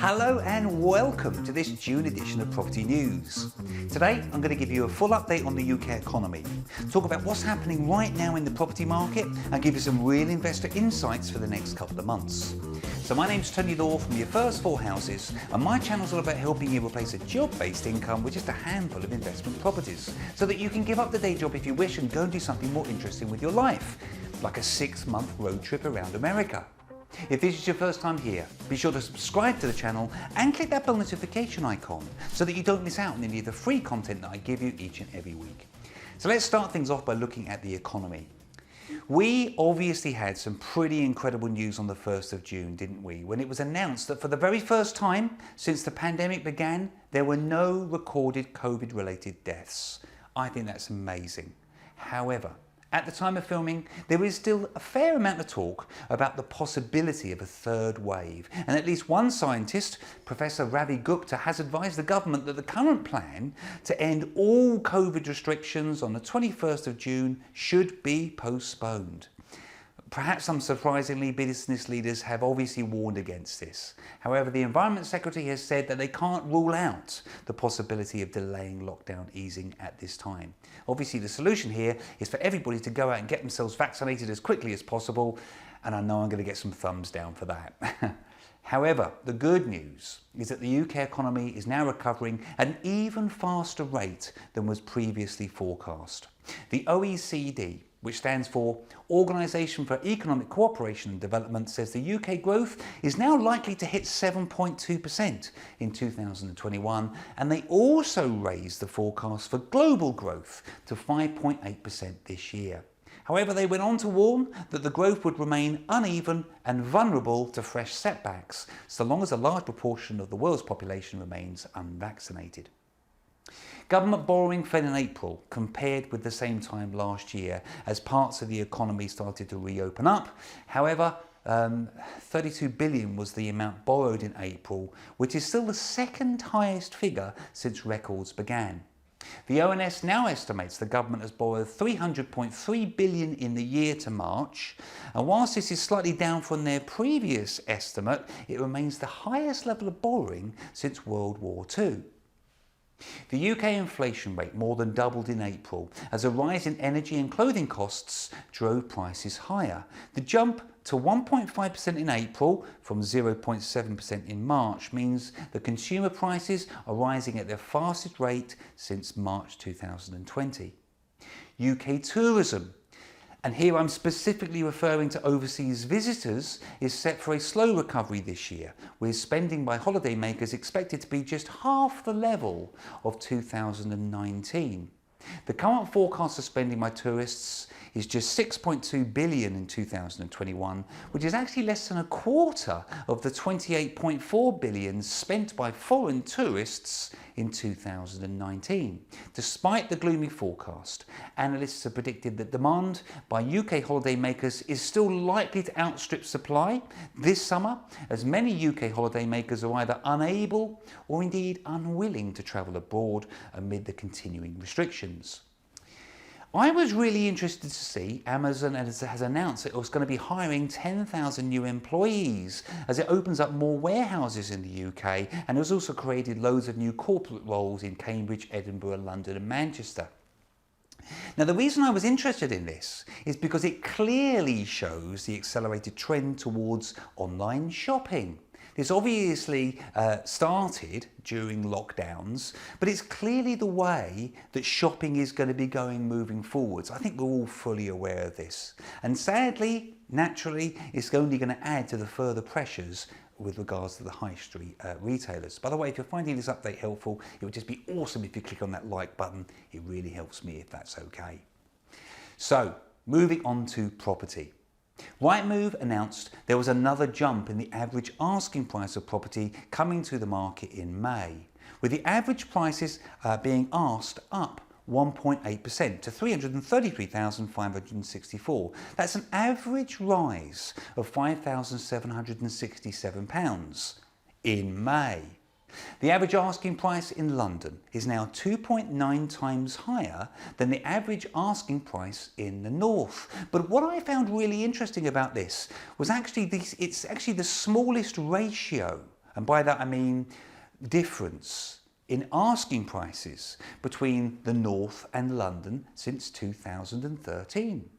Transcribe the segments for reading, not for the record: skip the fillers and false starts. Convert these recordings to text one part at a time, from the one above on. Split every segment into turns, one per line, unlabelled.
Hello and welcome to this June edition of Property News. Today I'm going to give you a full update on the UK economy, talk about what's happening right now in the property market and give you some real investor insights for the next couple of months. So my name's Tony Law from Your First Four Houses, and my channel's all about helping you replace a job-based income with just a handful of investment properties so that you can give up the day job if you wish and go and do something more interesting with your life, like a 6-month road trip around America. If this is your first time here, be sure to subscribe to the channel and click that bell notification icon so that you don't miss out on any of the free content that I give you each and every week. So let's start things off by looking at the economy. We obviously had some pretty incredible news on the 1st of June, didn't we? When it was announced that for the very first time since the pandemic began, there were no recorded COVID-related deaths. I think that's amazing. However, at the time of filming, there is still a fair amount of talk about the possibility of a third wave. And at least one scientist, Professor Ravi Gupta, has advised the government that the current plan to end all COVID restrictions on the 21st of June should be postponed. Perhaps unsurprisingly, business leaders have obviously warned against this. However, the Environment Secretary has said that they can't rule out the possibility of delaying lockdown easing at this time. Obviously, the solution here is for everybody to go out and get themselves vaccinated as quickly as possible, and I know I'm going to get some thumbs down for that. However, the good news is that the UK economy is now recovering at an even faster rate than was previously forecast. The OECD, which stands for Organisation for Economic Cooperation and Development, says the UK growth is now likely to hit 7.2% in 2021, and they also raised the forecast for global growth to 5.8% this year. However, they went on to warn that the growth would remain uneven and vulnerable to fresh setbacks, so long as a large proportion of the world's population remains unvaccinated. Government borrowing fell in April compared with the same time last year as parts of the economy started to reopen up. However, 32 billion was the amount borrowed in April, which is still the second highest figure since records began. The ONS now estimates the government has borrowed 300.3 billion in the year to March, and whilst this is slightly down from their previous estimate, it remains the highest level of borrowing since World War II. The UK inflation rate more than doubled in April as a rise in energy and clothing costs drove prices higher. The jump to 1.5% in April from 0.7% in March means that consumer prices are rising at their fastest rate since March 2020. UK tourism, and here I'm specifically referring to overseas visitors, is set for a slow recovery this year, with spending by holidaymakers expected to be just half the level of 2019. The current forecast of spending by tourists is just 6.2 billion in 2021, which is actually less than a quarter of the 28.4 billion spent by foreign tourists in 2019. Despite the gloomy forecast, analysts have predicted that demand by UK holidaymakers is still likely to outstrip supply this summer, as many UK holidaymakers are either unable or indeed unwilling to travel abroad amid the continuing restrictions. I was really interested to see Amazon has announced that it was going to be hiring 10,000 new employees as it opens up more warehouses in the UK, and has also created loads of new corporate roles in Cambridge, Edinburgh, London and Manchester. Now, the reason I was interested in this is because it clearly shows the accelerated trend towards online shopping. This obviously started during lockdowns, but it's clearly the way that shopping is going to be going moving forwards. I think we're all fully aware of this. And sadly, naturally, it's only going to add to the further pressures with regards to the high street retailers. By the way, if you're finding this update helpful, it would just be awesome if you click on that like button. It really helps me if that's okay. So, moving on to property. Rightmove announced there was another jump in the average asking price of property coming to the market in May, with the average prices being asked up 1.8% to £333,564. That's an average rise of £5,767 in May. The average asking price in London is now 2.9 times higher than the average asking price in the north. But what I found really interesting about this was it's actually the smallest ratio And by that I mean difference in asking prices between the North and London since 2013.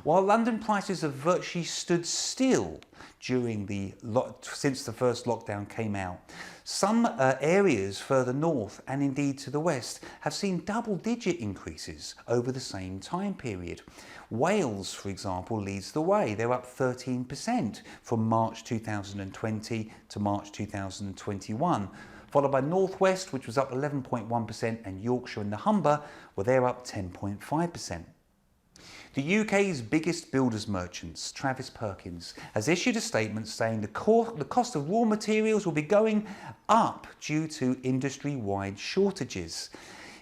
While London prices have virtually stood still since the first lockdown came out, some areas further north and indeed to the west have seen double-digit increases over the same time period. Wales, for example, leads the way. They're up 13% from March 2020 to March 2021. Followed by North West, which was up 11.1%, and Yorkshire and the Humber, well, they're up 10.5%. The UK's biggest builders merchants, Travis Perkins, has issued a statement saying the cost of raw materials will be going up due to industry-wide shortages.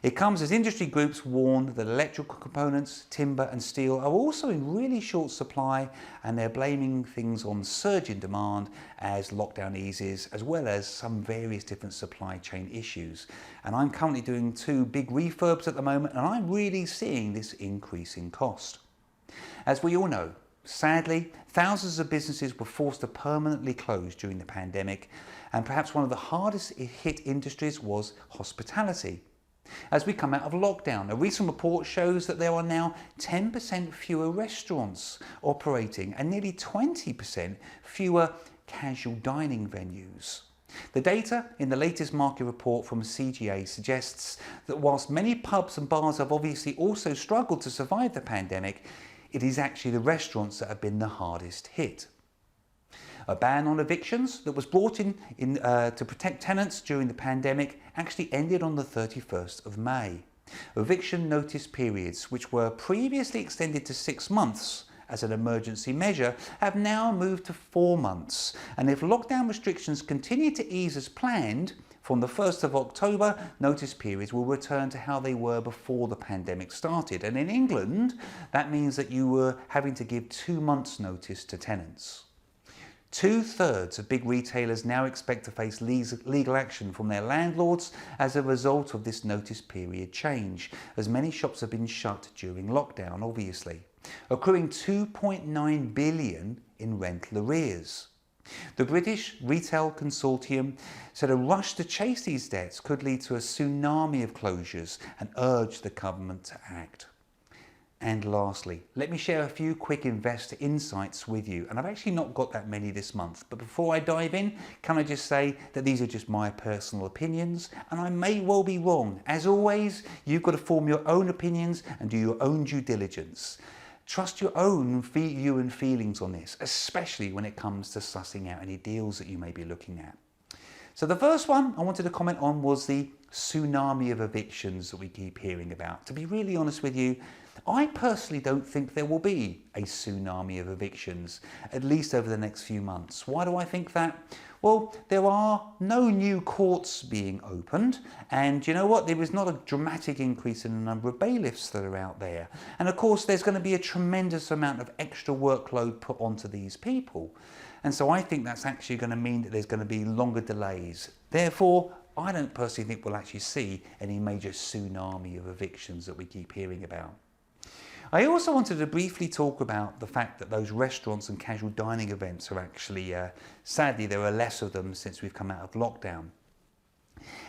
It comes as industry groups warn that electrical components, timber and steel are also in really short supply, and they're blaming things on surge in demand as lockdown eases, as well as some various different supply chain issues. And I'm currently doing 2 big refurbs at the moment, and I'm really seeing this increase in cost. As we all know, sadly, thousands of businesses were forced to permanently close during the pandemic, and perhaps one of the hardest hit industries was hospitality. As we come out of lockdown, a recent report shows that there are now 10% fewer restaurants operating and nearly 20% fewer casual dining venues. The data in the latest market report from CGA suggests that whilst many pubs and bars have obviously also struggled to survive the pandemic, it is actually the restaurants that have been the hardest hit. A ban on evictions that was brought in to protect tenants during the pandemic actually ended on the 31st of May. Eviction notice periods, which were previously extended to 6 months as an emergency measure, have now moved to 4 months. And if lockdown restrictions continue to ease as planned, from the 1st of October, notice periods will return to how they were before the pandemic started. And in England, that means that you were having to give 2 months' notice to tenants. 2/3 of big retailers now expect to face legal action from their landlords as a result of this notice period change, as many shops have been shut during lockdown, obviously, accruing 2.9 billion in rental arrears. The British Retail Consortium said a rush to chase these debts could lead to a tsunami of closures and urged the government to act. And lastly, let me share a few quick investor insights with you. And I've actually not got that many this month. But before I dive in, can I just say that these are just my personal opinions, and I may well be wrong. As always, you've got to form your own opinions and do your own due diligence. Trust your own view and feelings on this, especially when it comes to sussing out any deals that you may be looking at. So the first one I wanted to comment on was the tsunami of evictions that we keep hearing about. To be really honest with you, I personally don't think there will be a tsunami of evictions, at least over the next few months. Why do I think that? Well, there are no new courts being opened, and you know what? There is not a dramatic increase in the number of bailiffs that are out there. And of course, there's going to be a tremendous amount of extra workload put onto these people. And so I think that's actually going to mean that there's going to be longer delays. Therefore, I don't personally think we'll actually see any major tsunami of evictions that we keep hearing about. I also wanted to briefly talk about the fact that those restaurants and casual dining events are actually, sadly, there are less of them since we've come out of lockdown.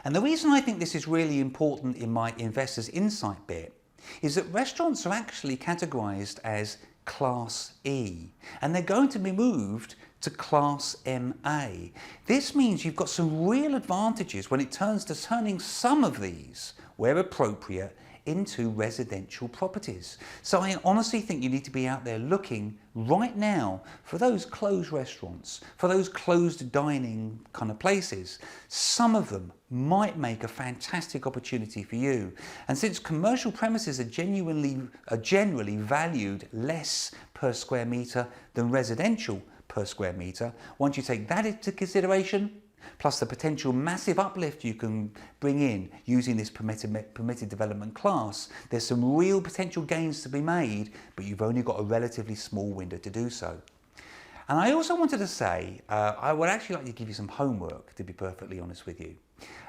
And the reason I think this is really important in my Investors Insight bit is that restaurants are actually categorised as Class E, and they're going to be moved to Class MA. This means you've got some real advantages when it turns to turning some of these, where appropriate, into residential properties. So I honestly think you need to be out there looking right now for those closed restaurants, for those closed dining kind of places. Some of them might make a fantastic opportunity for you. And since commercial premises are generally valued less per square metre than residential per square metre, once you take that into consideration, plus the potential massive uplift you can bring in using this permitted development class, there's some real potential gains to be made, but you've only got a relatively small window to do so. And I also wanted to say, I would actually like to give you some homework, to be perfectly honest with you.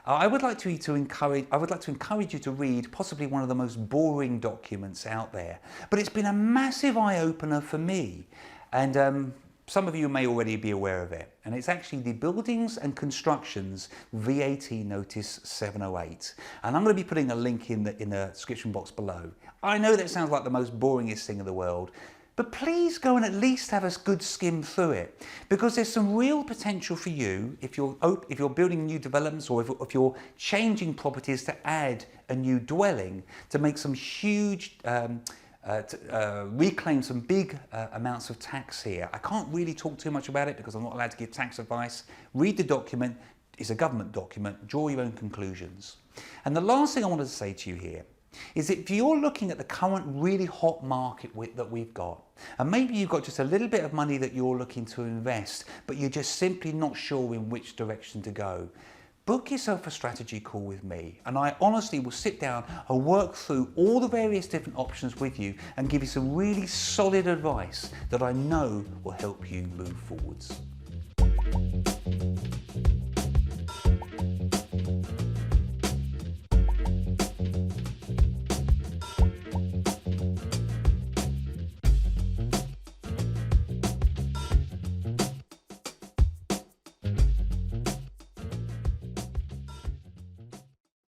I would like to encourage you to read possibly one of the most boring documents out there, but it's been a massive eye-opener for me. And some of you may already be aware of it, and it's actually the Buildings and Constructions VAT Notice 708. And I'm going to be putting a link in the description box below. I know that sounds like the most boringest thing in the world, but please go and at least have a good skim through it, because there's some real potential for you if you're building new developments, or if you're changing properties to add a new dwelling, to make some huge reclaim some big amounts of tax here. I can't really talk too much about it because I'm not allowed to give tax advice. Read the document. It's a government document. Draw your own conclusions. And the last thing I wanted to say to you here is that if you're looking at the current really hot market that we've got, and maybe you've got just a little bit of money that you're looking to invest, but you're just simply not sure in which direction to go, book yourself a strategy call with me, and I honestly will sit down and work through all the various different options with you and give you some really solid advice that I know will help you move forwards.